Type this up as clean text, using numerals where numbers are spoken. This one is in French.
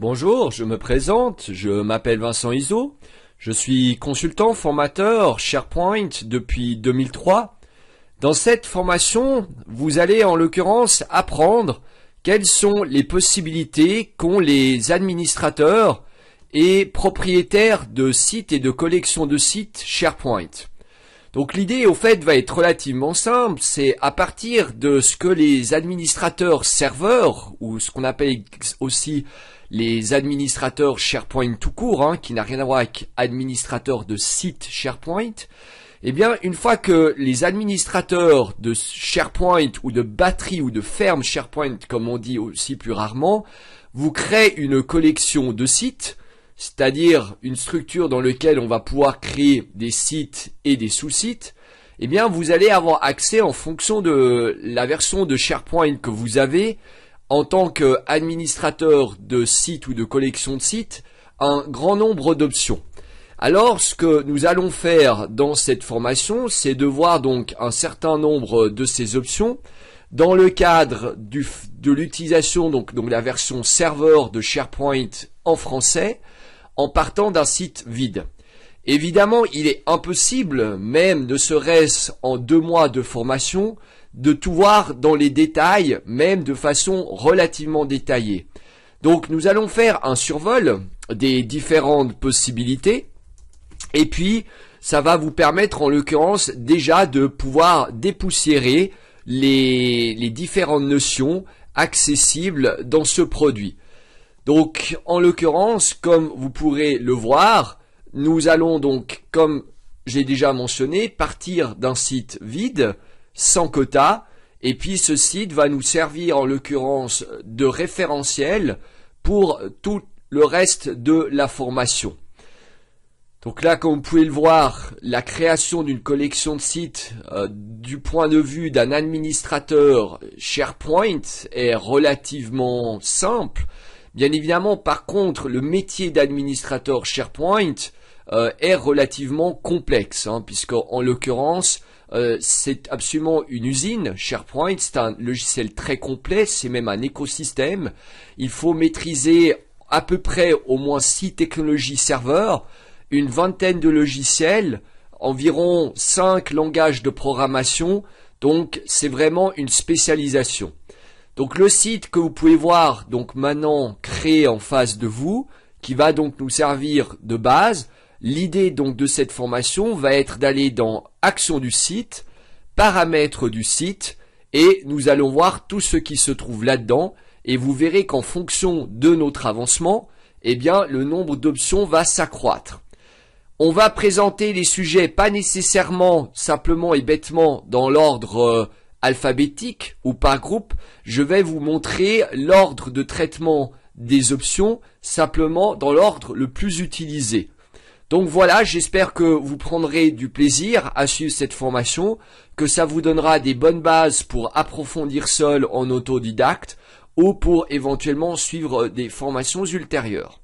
Bonjour, je me présente, je m'appelle Vincent Iso, je suis consultant formateur SharePoint depuis 2003. Dans cette formation, vous allez en l'occurrence apprendre quelles sont les possibilités qu'ont les administrateurs et propriétaires de sites et de collections de sites SharePoint. Donc l'idée au fait va être relativement simple, c'est à partir de ce que les administrateurs serveurs, ou ce qu'on appelle aussi les administrateurs SharePoint tout court, qui n'a rien à voir avec administrateurs de sites SharePoint, eh bien une fois que les administrateurs de SharePoint ou de batterie ou de ferme SharePoint, comme on dit aussi plus rarement, vous créez une collection de sites, c'est-à-dire une structure dans laquelle on va pouvoir créer des sites et des sous-sites, eh bien vous allez avoir accès en fonction de la version de SharePoint que vous avez en tant qu'administrateur de sites ou de collection de sites, un grand nombre d'options. Alors ce que nous allons faire dans cette formation, c'est de voir donc un certain nombre de ces options dans le cadre de l'utilisation donc la version serveur de SharePoint en français, en partant d'un site vide. Évidemment, il est impossible, même ne serait-ce en 2 mois de formation, de tout voir dans les détails, même de façon relativement détaillée. Donc nous allons faire un survol des différentes possibilités, et puis ça va vous permettre en l'occurrence déjà de pouvoir dépoussiérer les différentes notions accessibles dans ce produit. Donc, en l'occurrence, comme vous pourrez le voir, nous allons donc, comme j'ai déjà mentionné, partir d'un site vide, sans quota, et puis ce site va nous servir en l'occurrence de référentiel pour tout le reste de la formation. Donc là, comme vous pouvez le voir, la création d'une collection de sites du point de vue d'un administrateur SharePoint est relativement simple. Bien évidemment, par contre, le métier d'administrateur SharePoint est relativement complexe, puisqu'en l'occurrence, c'est absolument une usine. SharePoint, c'est un logiciel très complet, c'est même un écosystème. Il faut maîtriser à peu près au moins 6 technologies serveurs, une vingtaine de logiciels, environ 5 langages de programmation, donc c'est vraiment une spécialisation. Donc le site que vous pouvez voir donc maintenant créé en face de vous, qui va donc nous servir de base, l'idée donc de cette formation va être d'aller dans Action du site, Paramètres du site, et nous allons voir tout ce qui se trouve là-dedans, et vous verrez qu'en fonction de notre avancement, eh bien le nombre d'options va s'accroître. On va présenter les sujets pas nécessairement simplement et bêtement dans l'ordre alphabétique ou par groupe, je vais vous montrer l'ordre de traitement des options simplement dans l'ordre le plus utilisé. Donc voilà, j'espère que vous prendrez du plaisir à suivre cette formation, que ça vous donnera des bonnes bases pour approfondir seul en autodidacte ou pour éventuellement suivre des formations ultérieures.